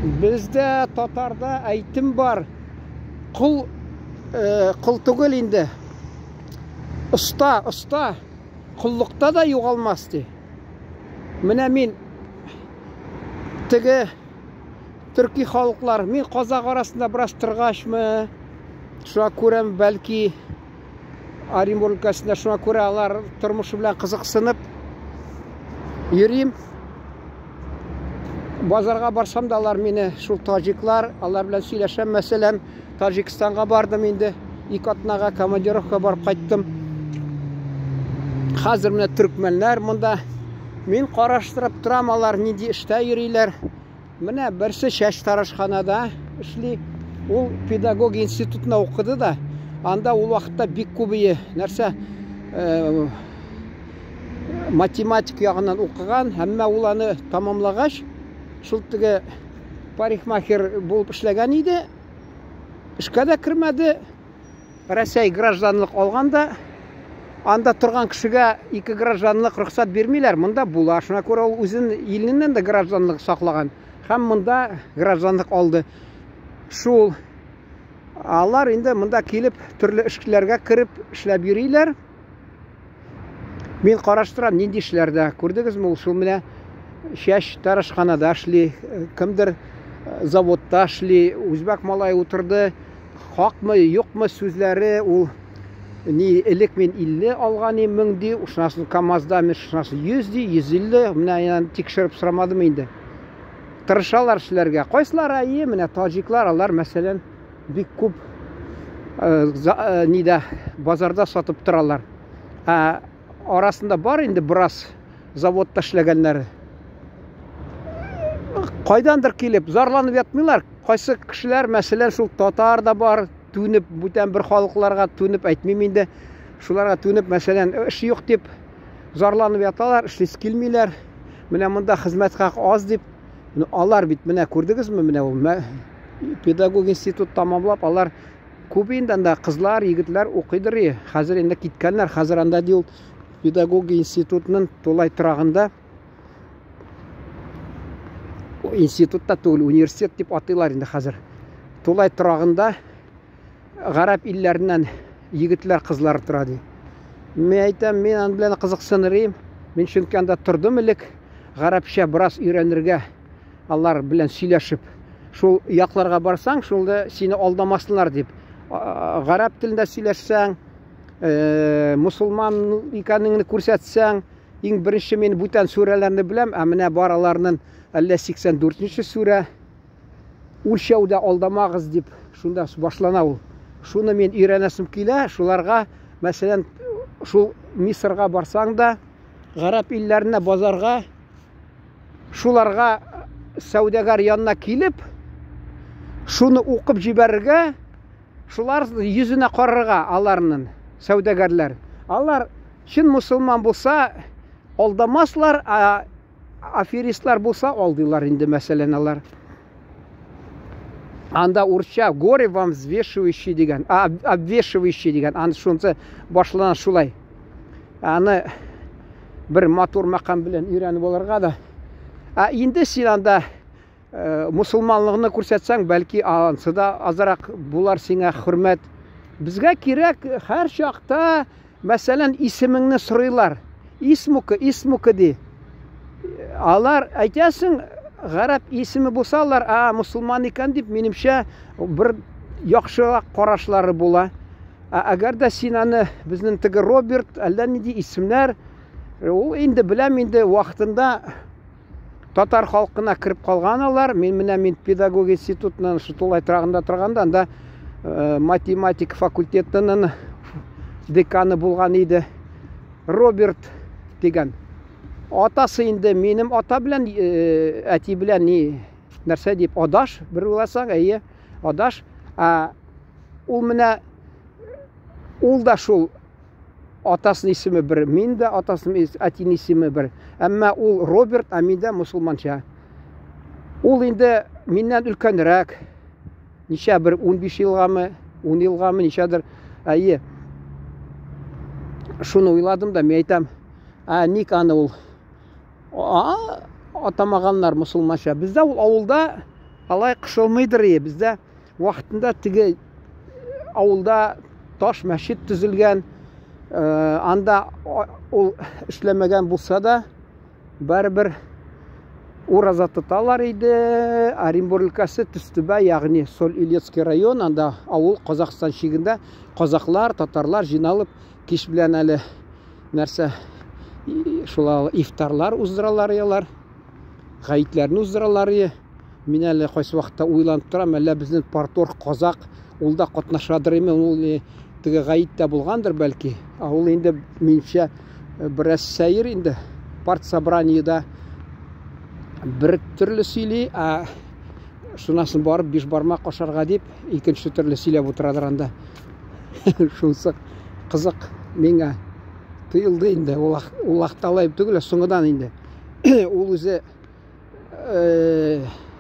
Bizde Tatarda әйтем бар. Кул түгел инде. Usta, құллықта да юғалмас ди. Менә мин теге төрки халыклар, мин Казак арасында бераз торгачмы, шуңа күрә бәлки Оренбур өлкәсендә шуңа күрә алар тормышы белән кызыксынып йөрим. Базарга барсам да алар мине шул таҗиклар, алар белән сөйләшәм. Мәсәлән, Таҗикстанга бардым инде, 2 атнага командировка барып кайттым. Хәзер менә төркмәннәр монда. Мин караштырып торам, алар нинди эштә йөриләр. Менә берсе чәч тарашханада эшли. Ул педагог институтына укыды да, анда ул вакытта бик күбие нәрсә математик ягыннан укыган, әмма ул аны тамамлагач, шул теге парикмахер булып эшләгән иде. Эшкә дә кермәде. Россия гражданлык алганда, анда торган кешегә 2 гражданлык рөхсәт бирмиләр. Монда була. Шуңа күрә ул үзен иленнән дә гражданлык саклаган. Һәм монда гражданлык алды. Шул алар инде монда килеп төрле эшләргә кереп эшләп йөриләр. Мин караштырам, нинди эшләрдә. Күрдегезме, ул шул менә чәч тарашханада эшли, кемдер заводта эшли, үзбәк малай утырды. Хакмы, юкмы сүзләре, ул ни элек мин 50 алган мең ди, шунасын КамАЗда мен шунасын 100 ди, 150, менә яны тикшереп сорамадым инде. Тырышалар эшләргә. Кайсылары ие, менә таҗиклар, алар мәсәлән бик күп нидә базарда сатып торалар. Арасында бар инде бераз заводта эшләгәннәр. Кайдандыр килеп зарланып ятмыйлар. Кайсы кешеләр, мәсәлән, шул татар да бар, түнеп, бүтән бер халыкларга түнеп әйтмим инде. Шуларга түнеп, мәсәлән, эш юк дип зарланып яталар, эшлис килмиләр. Менә монда хезмәт хакы аз дип. Алар бит менә күрдегезме, менә ул педагог институт тамамлап, алар күп инде анда кызлар, егетләр укыйдыр. Хәзер инде киткәннәр, хәзер анда ди ул педагог институтның тулай торагында. Институтта түгел, университет дип атыйлар инде хәзер. Тулай торагында гарәп илләреннән егетләр, кызлар тора ди. Мен әйтәм, мин аны белән кызыксынырым. Мин чөнки анда тордым элек, гарәпчә бераз өйрәнергә, алар белән сөйләшеп. Шул якларга барсаң, шулда сине алдамаслар дип. Гарәп телендә сөйләшсәң, мусулман икәнлегеңне күрсәтсәң, иң беренче мин бүтән сүрәләрне беләм, менә бараларның 54-нче сүрә. Үлчәүдә алдамагыз дип, шунда башлана ул. Шуны мин өйрәнәсем килә, шуларга, мәсәлән, шул Мисырга барсаң да, гарәп илләренә базарга, шуларга сәүдәгәр янына килеп, шуны укып җибәрергә, шулар йөзенә карарга аларның сәүдәгәрләр. Алар чын мусулман булса алдамаслар, аферистлар булса алдылар инде, мәсәлән, алар. Анда урысча горе вам взвешивающий дигән, обвешивающий дигән, аны шунсы башлана шулай. Аны бер матур макам белән өйрәнеп алырга да. Инде син анда мусулманлыгны күрсәтсәң, бәлки ансы да азрак булар сиңа хөрмәт. Безгә кирәк һәр чакта, мәсәлән, исемеңне сорыйлар. Исмука ди. Алар әйтәсең, гарәп исеме булсалар, мусулман икән дип, минемчә бер яхшырак карашлары була. Әгәр дә син аны безнең теге Роберт, әллә нинди исемнәр, ул инде беләм, инде вакытында татар халкына кирип калган алар. Мин педагог институтының шулай торагында торганда, анда математик факультетының деканы булган иде. Роберт дигән. Атасы инде минем ата белән, әти белән нәрсә дип, адаш, бер буласаң, адаш. Ул менә ул да шул атасының исеме бер, мин дә атасының әтинең исеме бер. Әмма ул Роберт, мин дә мусулманча. Ул инде миннән өлкәнрәк. Ничә бер 15 елгамы, 10 елгамы, ничәдер. Шуны уйладым да, мен әйтәм, ник аны ул атамаганнар мусулманча. Бездә ул авылда алай кышылмыйдыр. Бездә вакытында теге авылда таш мәчет төзелгән, анда ул эшләмәгән булса да, барыбер ураза тоталар иде. Оренбур өлкәсе Төстүбә, ягъни Сол-Илецкий район, анда авыл Казакстан чигендә казаклар, татарлар жиналып, кич белән әле нәрсә шулай ифтарлар уздыралар ялар, гаитләрне уздыралар. Мин әле кайсы вакытта уйланып торам, әллә безнең парторг казак ул да катнашадыр име, ул теге гаиттә булгандыр бәлки. Ул инде минчә бераз сәер инде парт собраниедә бер төрле сөйли, шунасын барып биш бармак ашарга дип икенче төрле сөйләп утырадыр анда. Шунсы кызык миңа тыйылды инде. Ул вакытталай түгел, соңгыдан инде. Ул үзе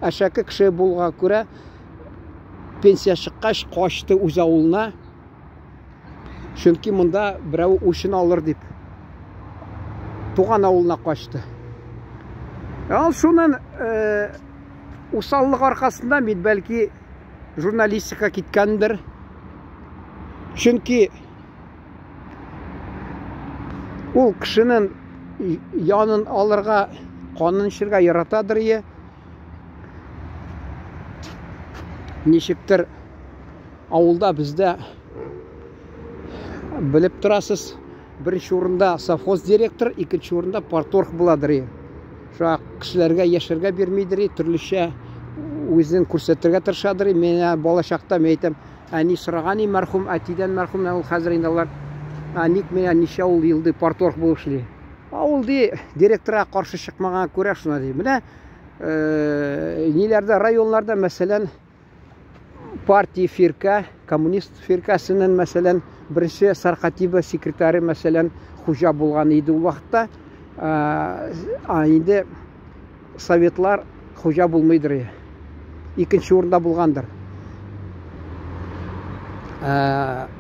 әшәке кеше булга күрә пенсия чыккач качты үз авылына. Чөнки монда берәү үчен алыр дип туган авылына качты. Ал шунын усаллык аркасында мин бәлки журналистика киткәндер. Чөнки ул кешенең янын алырга, канын ичәргә яратадыр. Ничектер авылда бездә белеп торасыз, беренче урында совхоз директор, икенче урында парторг буладыр. Шуңа кешеләргә яшәргә бирмидер, төрлечә үзен күрсәтергә тырышадыр. Мен бала чакта әйтәм, әни сораган мәрхүм әтидән, мәрхүм ул хәзер инде алар ник мен ничә ул елды парторг булып эшли. Ул директорга каршы чыкмаган күрә шуна ди. Менә ниләрдә, районнарда мәсәлән партия фирка, коммунист фиркасының мәсәлән беренче саркатиба секретаре мәсәлән хуҗа булган иде ул вакытта. Инде советлар хуҗа булмыйдыр. Икенче урында булгандыр.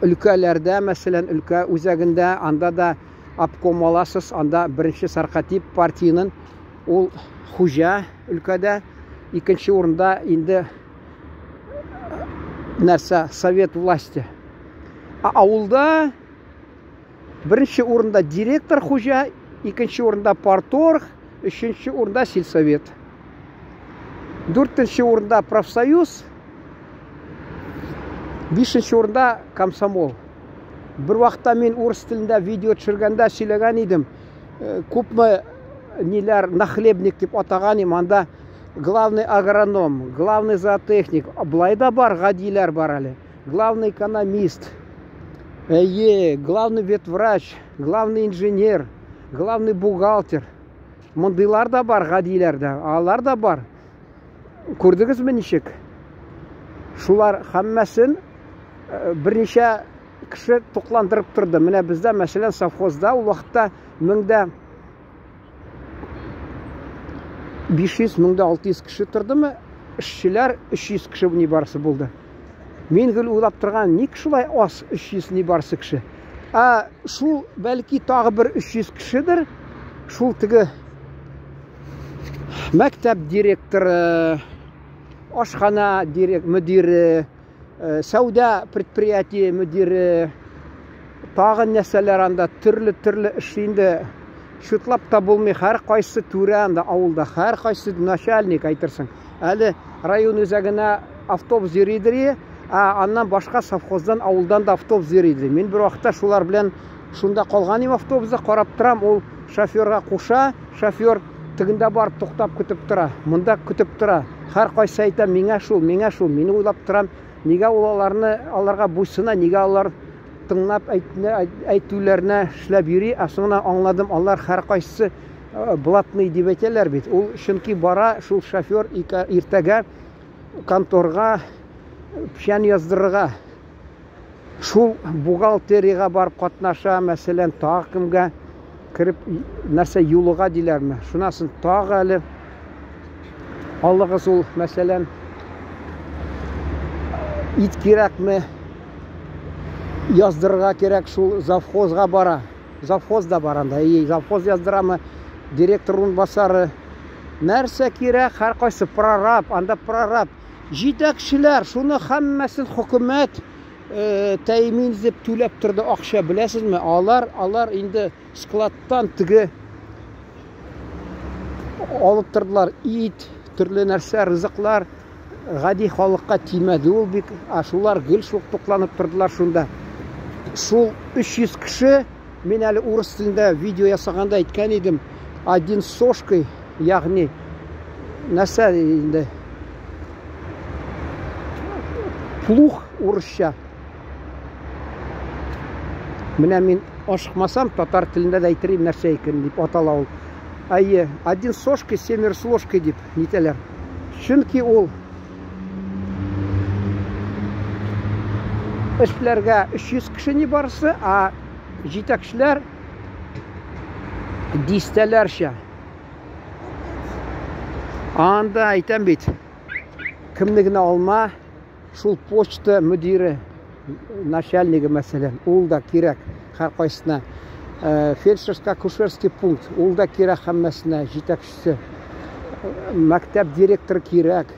Өлкәләрдә мәсәлән өлкә үзәгендә анда да обком аласыз, анда беренче саркатип партияның ул хуҗа өлкәдә, икенче урында инде нәрсә совет власти. Авылда беренче урында директор хуҗа, икенче урында парторг, өченче урында сельсовет. Дүртенче урында профсоюз, бишенче урында комсомол. Бер вакытта мин урыс телендә видео төшергәндә сөйләгән идем. Күпме ниләр нахлебник дип атаган идем, анда главный агроном, главный зоотехник, былай да бар, гадиләр бар әле. Главный экономист, главный ветврач, главный инженер, главный бухгалтер. Мондыйлар да бар, гадиләр дә, алар да бар. Күрдегезме ничек? Шулар һәммәсен берничә кеше тукландырып торды. Менә бездә мәсәлән совхозда ул вакытта 1500-1600 кеше тордымы? Эшчеләр 300 кеше ни барысы булды. Мин гел уйлап торган, ник шулай аз 300 ни барысы кеше? Шул бәлки тагы бер 300 кешедер. Шул теге мәктәп директоры, ашхана мөдире, сауда предприятие мөдире, тагы нәрсәләр анда төрле эш инде шутлап та булмый. Һәр кайсы түрә анда авылда, һәр кайсы начальник әйтерсең. Әле район үзәгенә автобус йөридер, аннан башка совхоздан, авылдан да автобус йөридер. Мин бер вакытта шулар белән шунда калган идем, автобуста карап торам, ул шоферга куша, шофер тегендә барып туктап көтеп тора, монда көтеп тора. Һәр кайсы әйтә, миңа шул. Мин уйлап торам, нигә ул аларга буйсына, нигә алар тыңлап әйтүләренә эшләп йөри, соңыннан аңладым, алар һәр кайсы блатный дип әйтәләр бит. Ул чөнки бара шул шофер иртәгә конторга печән яздырырга, шул бухгалтериягә барып катнаша, мәсәлән, тагы кемгә кирип нәрсә юлыга диләрме. Шунасын тагы әле алыгыз ул, мәсәлән, ит кирәкме, яздырырга кирәк, шул завхозга бара. Завхоз да бар анда. Завхоз яздырамы, директор урынбасары, нәрсә кирәк, һәркайсы прораб, анда прораб. Җитәкчеләр, шуны һәммәсен хөкүмәт тәэмин итеп түләп торды акча, беләсезме? Алар инде складтан тиге алып тордылар ит, төрле нәрсә, ризыклар, гади халыкка тимәде ул бик. Шулар гел шук тукланып тордылар шунда. Шул 300 кеше, мен әле урыс телендә видео ясаганда әйткән идем, один сошкой, ягъни нәрсә инде плуг урысча. Менә мин ашыкмасам, татар телендә дә әйтерим нәрсә икән дип атала ул. Әйе, один сошкой, 7 с ложкой дип нитәләр. Чөнки ул эшләргә 300 кеше ни барысы, а җитәкчеләр дистәләрчә. Анда әйтәм бит, кемне генә алма, шул почта мөдире, начальнигы мәсәлән, ул да кирәк һәркайсына. Фельдшерско-акушерский пункт, ул да кирәк һәммәсенә, җитәкчесе. Мәктәп директоры кирәк,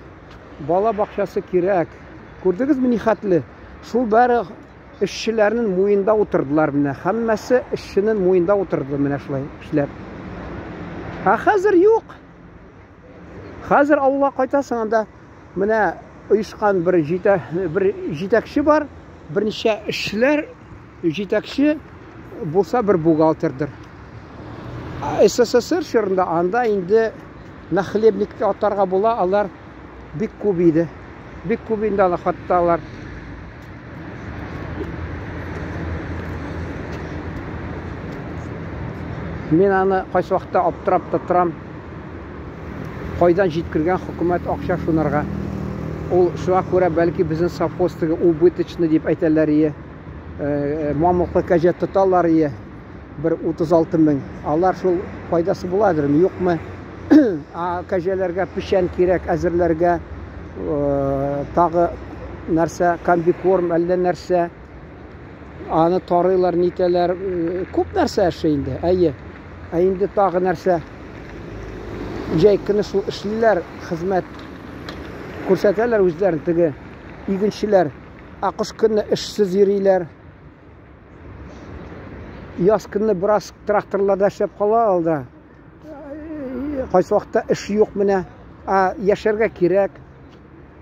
бала бакчасы кирәк. Күрдегезме ни хәтле? Шул бары эшчеләрнең муенда утырдылар менә. Һәммәсе эшченең муенда утырды менә шулай эшләп. Хәзер юк. Хәзер авылга кайтасың, анда менә оешкан бер җитәкче бар, берничә эшчеләр, җитәкче булса бер бухгалтердыр. СССР чорында анда инде нахлебниккә атарга була, алар бик күп иде. Бик күп инде алар хатталар. Мен аны кайсы вакытта аптырап та торам. Кайдан җиткергән хөкүмәт акча шунарга? Ул шуңа күрә бәлки безнең совхоздагы убыточный дип әйтәләр ие. Мамыклы кәҗә тоталар ие. Бер 36 мең. Алар шул файдасы буладырмы, юкмы? Кәҗәләргә печән кирәк, әзерләргә тагы нәрсә, комбикорм, әллә нәрсә. Аны тарыйлар, нитәләр, күп нәрсә эшләр инде. Әйе. Инде тагы нәрсә? Җәй көне шул эшлиләр, хезмәт күрсәтәләр үзләрен, теге игенчеләр. Кыш көне эшсез йөриләр. Яз көне бераз тракторларда эшләп калалар да. Кайсы вакытта эш юк менә, яшәргә кирәк.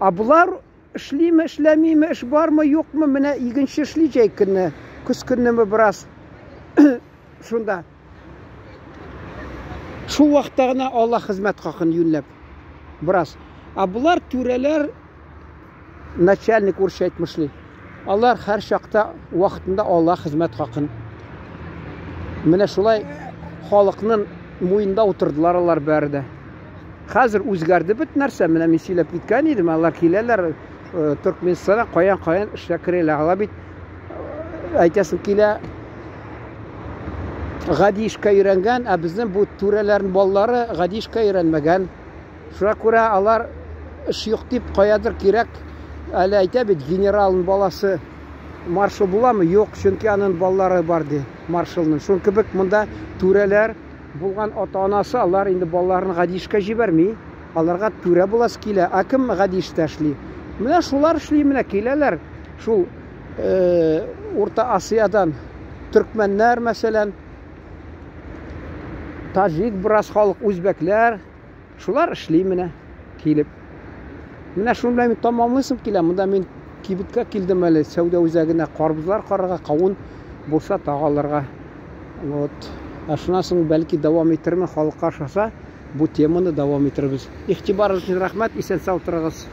Булар эшлиме, эшләмиме, эш бармы, юкмы, менә игенче эшли җәй көне, көз көнеме бераз шунда. Шул вакытта гына Алла хезмәт хакын юньләп бераз. Булар түрәләр начальник урысча әйтмешли. Алар һәр чакта вакытында Алла хезмәт хакын. Менә шулай халыкның муенда утырдылар алар бәрі дә. Хәзер үзгәрде бит нәрсә, менә мин сөйләп киткән идем, алар киләләр Төркменстанга, каян эшкә керәләр. Алар бит әйтәсем килә гади эшкә өйрәнгән, безнең бу түрәләрнең баллары гади эшкә өйрәнмәгән. Шуңа күрә алар эш юк дип каядыр кирәк. Әле әйтә бит генералның баласы маршал буламы? Юк, чөнки аның баллары бар ди, маршалның. Шуң кебек монда түрәләр булган ата-анасы, алар инде балларын гади эшкә җибәрми. Аларга түрә буласы килә. Кем гади эштә эшли? Менә шулар эшли, менә киләләр. Шул Урта Асиядан төркмәннәр, мәсәлән, таҗик, бераз халык, үзбәкләр, шулар эшли менә килеп. Менә шуны белән мин тамамлыйсым килә. Монда мин кибеткә килдем әле, сәүдә үзәгенә, карбызлар карарга, кавын булса тагаларга. Вот. Шуннан соң бәлки дәвам итермен, халыкка ашаса, бу теманы дәвам итербез. Игътибарыгыз өчен рәхмәт, исән сау торыгыз.